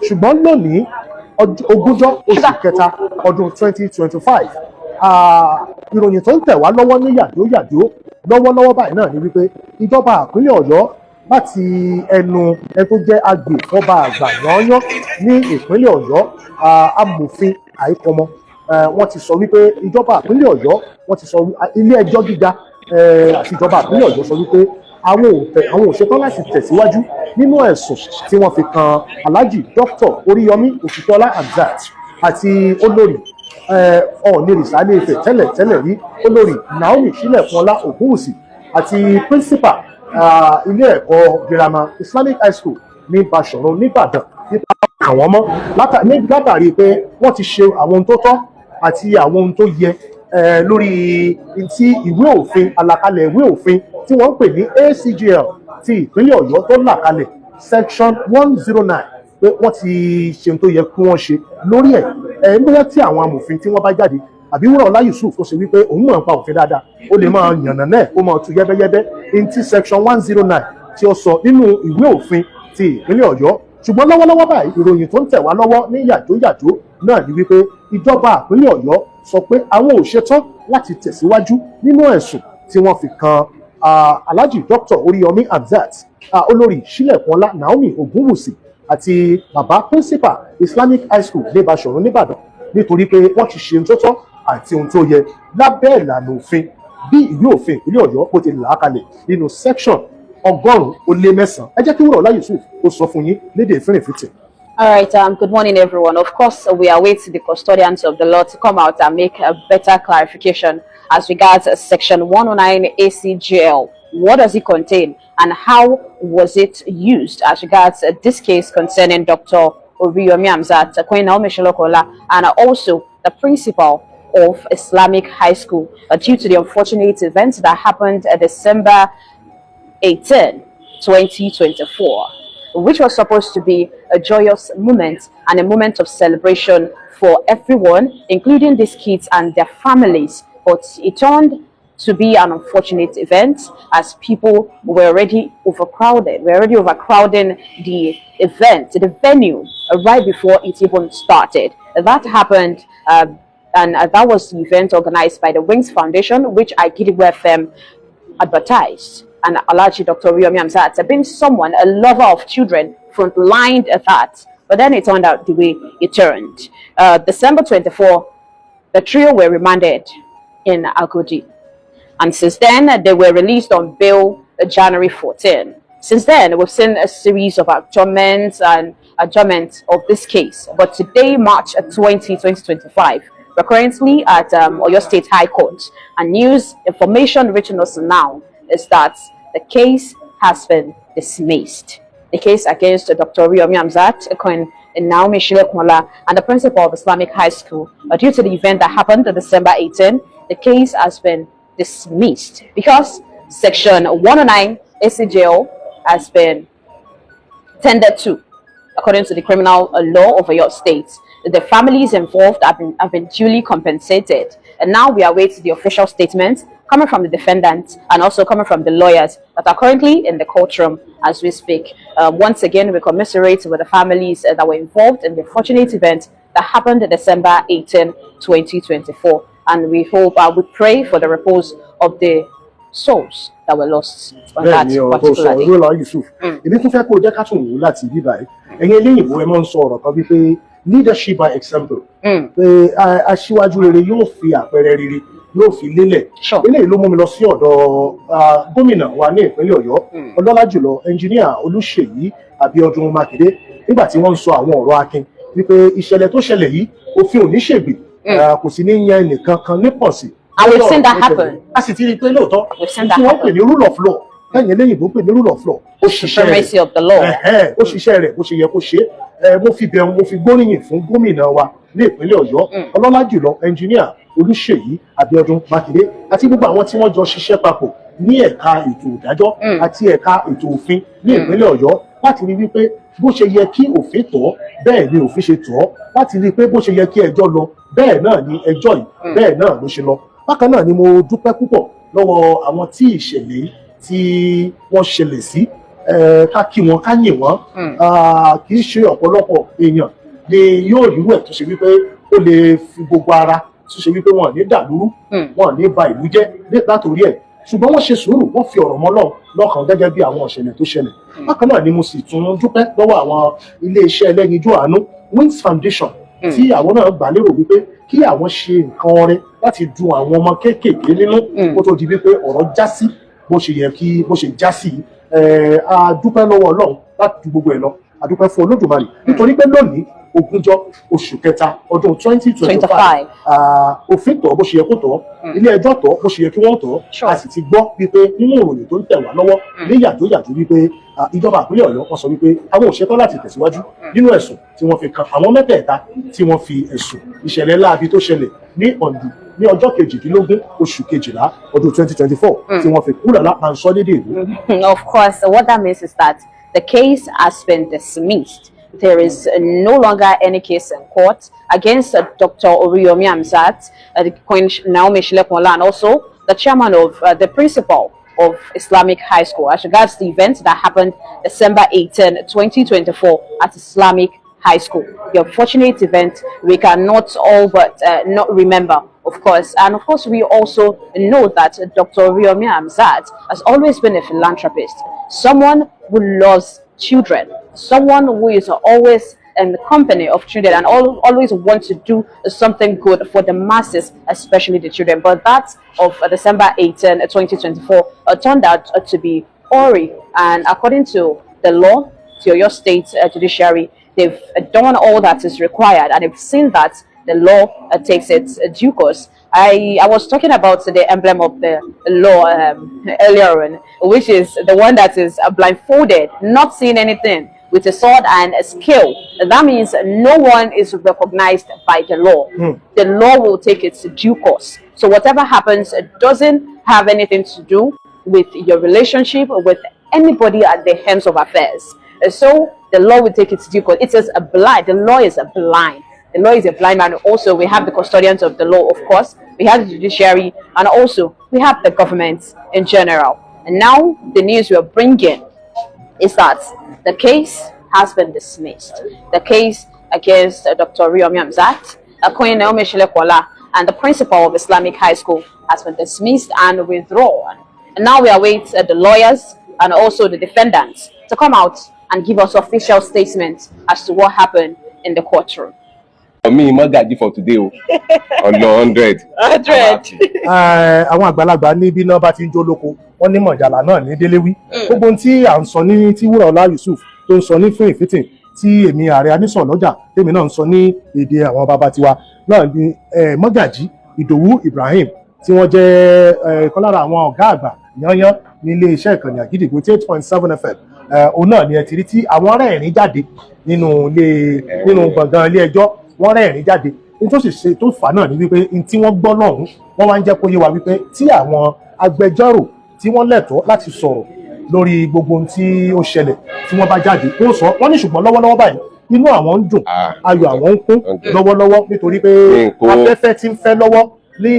Ṣùgbọ́n lónìí 20 oṣù kẹta ọdún 2025 ìròyìn tó ń tẹ̀ wá lọ́wọ́ ní yàjóyàjó lọ́wọ́lọ́wọ́ báyìí náà ni wípé ìjọba ìpínlẹ̀ Ọ̀yọ́ láti ẹnu ẹ tó jẹ́ agbèfọ́ba àgbà yányán ní ìpínlẹ̀ Ọ̀yọ́ amòfin àìkọmọ wọ́n ti sọ wípé ìjọba ìpínlẹ̀ Ọ̀yọ́ wọ́n ti sọ ilé ẹjọ́ gíga àti ìjọba ìpínlẹ̀ Ọ̀yọ́ sọ wípé àwọn ò ṣetán láti tẹ̀síwájú nínú ẹ̀sùn tí wọ́n fi kan Alhaji Dr. Oriyomi Ati àti Olori Ọ̀nìrìsà Ilé Ifẹ̀ tẹ́lẹ̀ rí Olori Naomi Pelu Oga àti principal ilé ẹ̀kọ́ girama Islamic High School ní Basọ̀run nìbàdàn nípa àwọn ọmọ látàrí pé wọ́n ti ṣe àwọn ohun tó tọ́ àti àwọn ohun tó yẹ lórí tí ìwé òfin àlàkalẹ̀ ìwé òfin tí wọ́n ń pè ní ACGL ti ìpínlẹ̀ Ọ̀yọ́ tó là kalẹ̀ section 109 pé wọ́n ti ṣe ohun tó yẹ kí wọ́n ṣe lórí ẹ̀ bóyá tí àwọn amòfin tí wọ́n bá jáde àbí Wúrọ̀ọlá Yusuf ó ṣe wípé òun mọ̀ nípa òfin dáadáa ó lè máa yànnà náà ó máa tú yẹ́bẹ́yẹ́bẹ́ ní ti section 109 tí ó sọ nínú ìwé òfin ti ìpínlẹ̀ Ọ̀yọ́ ṣùgbọ́n lọ́wọ́lọ́wọ́ báyìí ìròyìn tó ń tẹ̀ wá lọ́wọ́ ní yàjóyàjó náà ni wípé ìjọba ìpínlẹ̀ Ọ̀yọ́ sọ pé àwọn ò ṣetán láti tẹ̀síwájú nínú ẹ̀sùn tí wọ́n fi kan Alhaji Dr. Oriyomi Ati Olori Naomi Ogunwusi àti bàbá principal Islamic High School ní Basọ̀run nìbàdàn nítorí pé wọ́n ti ṣe ohun tó tọ́ àti ohun tó yẹ lábẹ́ ìlànà òfin bí ìwé òfin ìpínlẹ̀ Ọ̀yọ́ bó ti là á kalẹ̀ nínú section 100 ẹ jẹ́ kí Wúrọ̀ọlá Yusuf ó sọ fún yín lédè ìfínìfínì. All right, good morning, everyone. Of course, we await the custodians of the law to come out and make a better clarification as regards Section 109 ACGL. What does it contain and how was it used as regards this case concerning Dr. Oriyomi Ati, Queen Naomi Pelu, and also the principal of Islamic High School due to the unfortunate events that happened December 18, 2024. Which was supposed to be a joyous moment and a moment of celebration for everyone, including these kids and their families. But it turned to be an unfortunate event as people were already overcrowded. We're already overcrowding the event, the venue, right before it even started. That happened, and that was the event organized by the Wings Foundation, which Igbejo FM advertised. And Alhaji Dr. Oriyomi Ati being someone, a lover of children, frontlined that. But then it turned out the way it turned. December 24, the trio were remanded in Agodi. And since then, they were released on bail January 14. Since then, we've seen a series of adjournments of this case. But today, March 20, 2025, we're currently at Oyo State High Court. And news information reaching us now is that the case has been dismissed. The case against Dr. Oriyomi Ati, Queen Naomi Pelu, and the principal of Islamic High School, due to the event that happened on December 18, the case has been dismissed because Section 109 ACGL has been tended to, according to the criminal law of your state. The families involved have been duly compensated, and now we await the official statement coming from the defendants and also coming from the lawyers that are currently in the courtroom as we speak. Once again, we commiserate with the families that were involved in the unfortunate event that happened on December 18, 2024. And we hope, we pray for the repose of the souls that were lost on that particular day. Èmi tún fẹ́ kó jẹ́ ká tún wò láti bí báyìí. Ẹ̀yin eléyìnbó ẹ máa ń sọ ọ̀rọ̀ kan wípé leadership by example. Pé aṣíwájú rere yóò fi àpẹẹrẹ rere yóò fi lélẹ̀. Eléyìí ló mú mi lọ sí ọ̀dọ̀ gómìnà wa ní ìpínlẹ̀ Ọ̀yọ́, ọlọ́lá jùlọ ẹnjiníà Olúṣèyí Abíọ́dún Mákindé nígbà tí wọ́n ń sọ àwọn ọ̀rọ̀ akin wípé ìṣẹ̀lẹ̀ tó ṣẹlẹ̀ yìí òfin ò ní ṣègbè kò sí ní yan ẹnìkan kan ní pọ̀ sí. And we've seen that happen. A sì ti rí i pé lóòótọ́ tí wọ́n pè ní rule of law lẹ́yìn eléyìnbó pè ní rule of law ó ṣiṣẹ́ Supremacy of the law. ó ṣiṣẹ́ rẹ̀ bó ṣe yẹ kó ṣe mo fi bẹ̀rù mo fi gbóríyìn fún gómìnà wa ní ìpínlẹ̀ Ọ̀yọ́ ọlọ́lá jùlọ ẹnjiníà Olúṣèyí Abíọ́dún Mákindé àti gbogbo àwọn tí wọ́n jọ ṣiṣẹ́ papọ̀ ní ẹ̀ka ètò ìdájọ́ àti ẹ̀ka ètò òfin ní ìpínlẹ̀ Ọ̀yọ́ láti rí wípé bó ṣe yẹ kí òfin tọ́ bẹ́ẹ̀ ni òfin ṣe tọ́ láti rí pé bó ṣe yẹ kí ẹjọ́ lọ bẹ́ẹ̀ náà ni ẹjọ́ yìí bẹ́ẹ̀ náà ló ṣe lọ. Bákan náà ni mo dúpẹ́ púpọ̀ lọ́wọ́ àwọn tí ìṣẹ̀lẹ̀ tí wọ́n ṣẹlẹ̀ sí ká kí wọn ká yìn wọ́n kì í ṣe ọ̀pọ̀lọpọ̀ èèyàn ni yóò rírú ẹ̀ tó ṣe wípé ó lè fi gbogbo ara tó ṣe wípé wọn ò ní dàlúrú wọn ò ní ba ìlú jẹ́ látòrí ẹ̀ ṣùgbọ́n wọ́n ṣe sùúrù wọ́n fi ọ̀rọ̀ mọ́ lọ́kàn gẹ́gẹ́ bí àwọn ìṣẹ̀lẹ̀ tó ṣẹlẹ̀. Bákan náà ni mo sì tún dúpẹ́ lọ́wọ́ àwọn iléeṣẹ́ ẹlẹ́yinjú àánú Wings Foundation tí àwọn náà gbà lérò wípé kí àwọn ṣe nǹkan ọrẹ láti dun àwọn ọmọ kéékèèké nínú kó tó di wípé ọ̀rọ̀ já sí bó ṣe yẹ kí bó ṣe já sí a dúpẹ́ lọ́wọ́ Ọlọ́run láti ju gbogbo ẹ̀ lọ a dúpẹ́ fún Olódùmarè nítorí pé lónìí ogúnjọ́ oṣù kẹta ọdún 2025 òfin tọ́ bó ṣe yẹ kó tọ́ ilé ẹjọ́ tọ́ bó ṣe yẹ kí wọ́n tọ́ a sì ti gbọ́ wípé nínú ìròyìn tó ń tẹ̀ wá lọ́wọ́ ní yàjóyàjó wípé ìjọba ìpínlẹ̀ Ọ̀yọ́ wọ́n sọ wípé àwọn ò ṣetán láti tẹ̀síwájú nínú ẹ̀sùn tí wọ́n fi kan àwọn mẹ́tẹ̀ẹ̀ta tí wọ́n fi ẹ̀sùn ìṣẹ̀lẹ̀ láabi tó ṣẹlẹ̀ ní ọjọ́ kejìdínlógún oṣù kejìlá ọdún 2024 tí wọ́n fi kúrò lápá nsọ́ dédé ìlú. Of course, what that means is that the case has been dismissed. There is no longer any case in court against Dr. Oriyomi Ati, Queen Naomi Pelu, and also the chairman of the principal of Islamic High School as regards the event that happened December 18, 2024 at Islamic High School. The unfortunate event we cannot all but not remember, of course. And of course, we also know that Dr. Oriyomi Ati has always been a philanthropist, someone who loves children, someone who is always in the company of children and always wants to do something good for the masses, especially the children. But that of December 18, 2024 turned out to be Ori. And according to the law, to your state judiciary, they've done all that is required and they've seen that the law takes its due course. I was talking about the emblem of the law earlier on, which is the one that is blindfolded, not seeing anything, with a sword and a scale. That means no one is recognized by the law. The law will take its due course. So whatever happens, it doesn't have anything to do with your relationship with anybody at the hands of affairs. So the law will take its due course. It is a blind. The law is a blind. The law is a blind man. Also, we have the custodians of the law, of course. We have the judiciary, and also we have the government in general. And now the news we are bringing is that the case has been dismissed. The case against Dr. Oriyomi Ati, Queen Naomi Pelu, and the principal of Islamic High School has been dismissed and withdrawn. And now we await the lawyers and also the defendants to come out and give us official statements as to what happened in the courtroom. Me, Magaji for today, on 100. 100. Àwọn àgbàlagbà ní bí náà bá ti ń jó lóko wọ́n ní mọ̀jàlá náà ní déléwí. Gbogbo tí à ń sọ ní tí Wúràọlá Yusuf tó ń sọ ní fún ìfitìn tí èmi ààrẹ Anísọ̀lọ́jà tèmi náà ń sọ ní èdè àwọn bàbá tiwa náà ní Mọ́gàjí Ìdòwú Ibrahim tí wọ́n jẹ́ ìkan lára àwọn ọ̀gá àgbà yányán ní ilé iṣẹ́ ìkànnì Àgídìgbò 8.7 FM. Òun náà ni ẹ ti rí tí àwọn rẹ́ẹ̀rín jáde nínú gbọ̀ngàn ilé ẹjọ́ wọ́n rẹ́ẹ̀rín jáde ní tó sì ṣe tó fà náà ní wípé ní tí wọ́n gbọ́ lọ́hùn wọ́n wá ń jẹ́ kó yé wa wípé tí àwọn agbẹjọ́rò tí wọ́n lẹ́tọ̀ọ́ láti sọ̀rọ̀ lórí gbogbo ohun tí ó ṣẹlẹ̀ tí wọ́n bá jáde wọ́n sọ wọ́n ní ṣùgbọ́n lọ́wọ́lọ́wọ́ báyìí inú àwọn ń dùn ayọ̀ àwọn ń kún lọ́wọ́lọ́wọ́ nítorí pé afẹ́fẹ́ tí ń fẹ́ lọ́wọ́ ní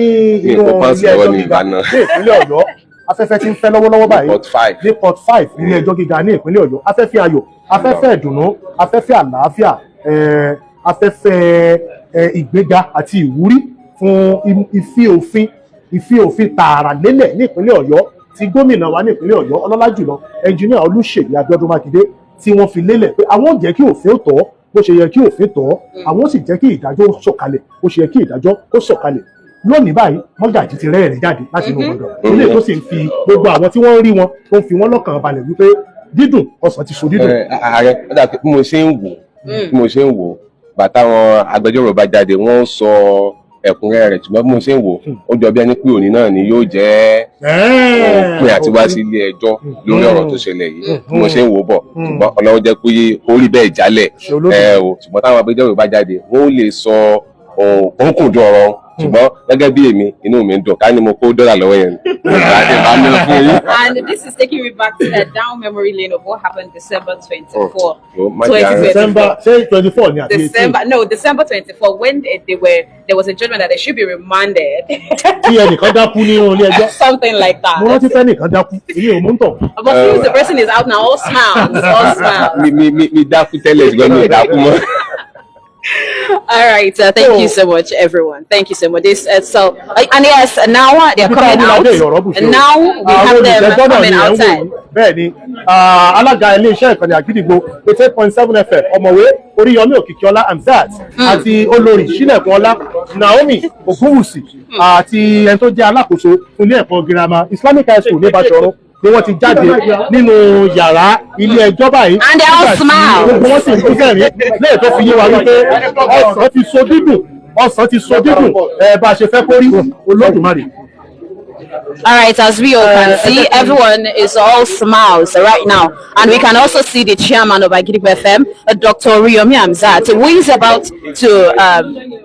inú ilé ẹjọ́ gíga ní ìpínlẹ̀ Ọ̀yọ́ afẹ́fẹ́ tí ń fẹ́ lọ́wọ́lọ́wọ́ báyìí ní port 5 ilé ẹjọ́ gíga ní ìpínlẹ̀ Ọ̀yọ́ afẹ́fẹ́ ayọ̀ afẹ́fẹ́ ìdùnnú afẹ́fẹ́ àlàáfíà afẹ́fẹ́ ìgbéga àti ìwúrí fún ìfi òfin tààrà lélẹ̀ ní ìpínlẹ̀ Ọ̀yọ́ tí gómìnà wa ní ìpínlẹ̀ Ọ̀yọ́ ọlọ́lá jùlọ ẹnjìníà Olúṣèyí Abíọ́dún Mákindé tí wọ́n fi lélẹ̀ pé àwọn ò jẹ́ kí òfin ó tọ́ bó ṣe yẹ kí òfin tọ́ àwọn ó sì jẹ́ kí ìdájọ́ sọ̀kalẹ̀ bó ṣe yẹ kí ìdájọ́ ó sọ̀kalẹ̀ lónìí báyìí Mọ́gàjí ti rẹ́ẹ̀rín jáde láti inú gbọ̀ngàn ilé tó sì ń fi gbogbo àwọn tí wọ́n rí wọn tó ń fi wọ́n lọ́kàn balẹ̀ wípé dídùn ọsàn ti so dídùn. Ààrẹ bí mo ṣe ń wò bàtà àwọn agbẹjọ́rò bá jáde wọ́n sọ ẹ̀kúnrẹ́rẹ́ rẹ̀ ṣùgbọ́n bí mo ṣe ń wò ó jọ bí ẹni pé òní náà ni yóò jẹ́ òpin àti wá sí ilé ẹjọ́ lórí ọ̀rọ̀ tó ṣẹlẹ̀ yìí bí mo ṣe ń wò bọ̀ ṣùgbọ́n Ọlọ́run jẹ́ pé ó rí bẹ́ẹ̀ jálẹ̀ ṣùgbọ́n táwọn agbẹjọ́rò bá jáde wọ́n lè sọ òǹkùndùn ọ̀rọ̀ ṣùgbọ́n gẹ́gẹ́ bí èmi inú mi ń dùn ká ní mo kó dọ́là lọ́wọ́ yẹn. And this is taking me back to the down memory lane of what happened December 24. December 24 ni àti 18. December 24 when there was a judgment that they should be remanded. Tí ẹnìkan dákú ní ilé ẹjọ́. Something like that. Mo rántí fẹ́ nìkan dákú èyí ò mú ń tọ̀. But since the person is out now, all smiles, all smiles. Mi dákú tẹ́lẹ̀ ṣùgbọ́n mi ò dákú mọ́. All right, thank you so much, everyone. Thank you so much. This and yes, now they are coming out, and now we have them coming outside. Bẹ́ẹ̀ni, alága iléeṣẹ́ ìkànnì àgídìgbò 88.7 FM ọ̀mọ̀wé Oriyomi Ati àti Olori Naomi Ogunwusi àti ẹni tó jẹ́ alákòóso fún ilé ẹ̀kọ́ girama Islamic High School ní Ìbàdàn ni wọ́n ti jáde nínú yàrá ilé ẹjọ́ báyìí. And they all smile. Gbogbo wọn sì ń kúkẹ́ rí lẹ́yìn tó fi yé wa wípé ọ̀sán ti so dídùn bá a ṣe fẹ́ kó rí Olódùmarè. All right, as we all can see, everyone is all smiles right now. And we can also see the chairman of Agidigbo FM, Dr. Oriyomi Ati, who is about to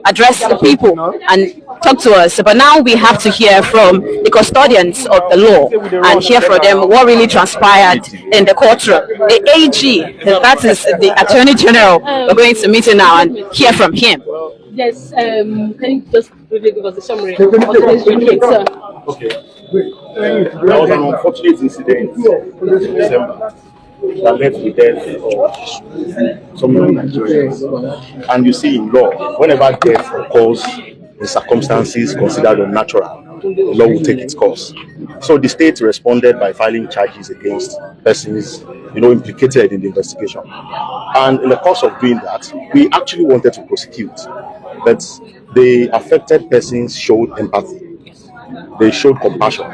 address the people and talk to us. But now we have to hear from the custodians of the law and hear from them what really transpired in the courtroom. The AG, that is the Attorney General, we're going to meet him now and hear from him. Yes, can you just briefly give us a summary of today's sir? Okay. There was an unfortunate incident in December that led to the death of some young Nigerians. And you see in law, whenever death occurs in circumstances considered unnatural, the law will take its course. So the state responded by filing charges against persons, implicated in the investigation. And in the course of doing that, we actually wanted to prosecute, but the affected persons showed empathy. They showed compassion,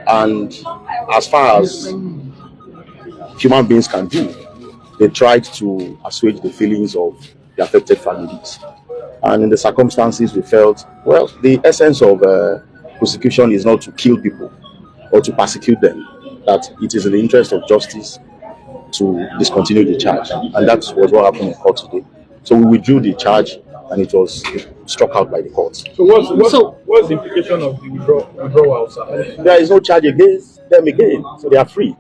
and as far as human beings can do, they tried to assuage the feelings of the affected families. And in the circumstances, we felt, well, the essence of prosecution is not to kill people or to persecute them, that it is in the interest of justice to discontinue the charge. And that was what happened in court today. So we withdrew the charge, and it was struck out by the court. So what's the implication of the withdrawal, sir? There is no charge against them again, so they are free.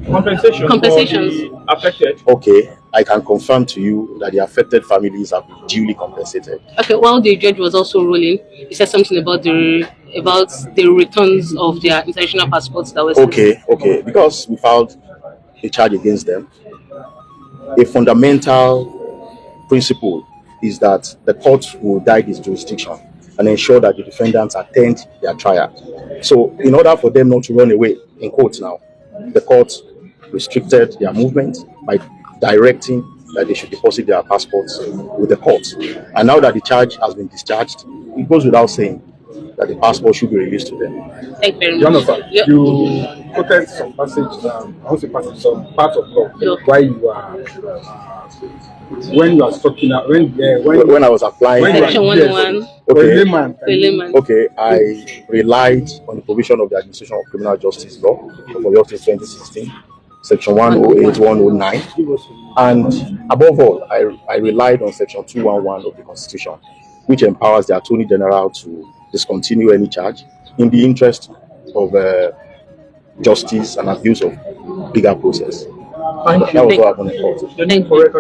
Compensations for the affected. Okay, I can confirm to you that the affected families have been duly compensated. Okay, while the judge was also ruling, he said something about the returns of their international passports that were sent. Okay, because we filed a charge against them, a fundamental principle is that the court will guide its jurisdiction and ensure that the defendants attend their trial. So in order for them not to run away in court now, the court restricted their movement by directing that they should deposit their passports with the court. And now that the charge has been discharged, it goes without saying that the passport should be released to them. Thank you very much. Jonathan, you quoted some passage, some part of law why you are when you are talking when I was applying Section 101. Okay, I relied on the provision of the Administration of Criminal Justice Law for Oyo State 2016, Section 108, 109, and above all, I relied on Section 211 of the Constitution, which empowers the Attorney General to discontinue any charge in the interest of justice and abuse of bigger process. Thank That was what happened in court.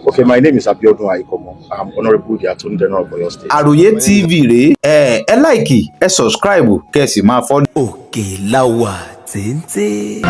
Okay, my name is Abiodun Aikomo. I'm Honorable the Attorney General of Oyo State. Àròyé TV rèé ẹ láìkì ẹ subscribe kẹ́ sì máa follow. Òkè la wà téńté.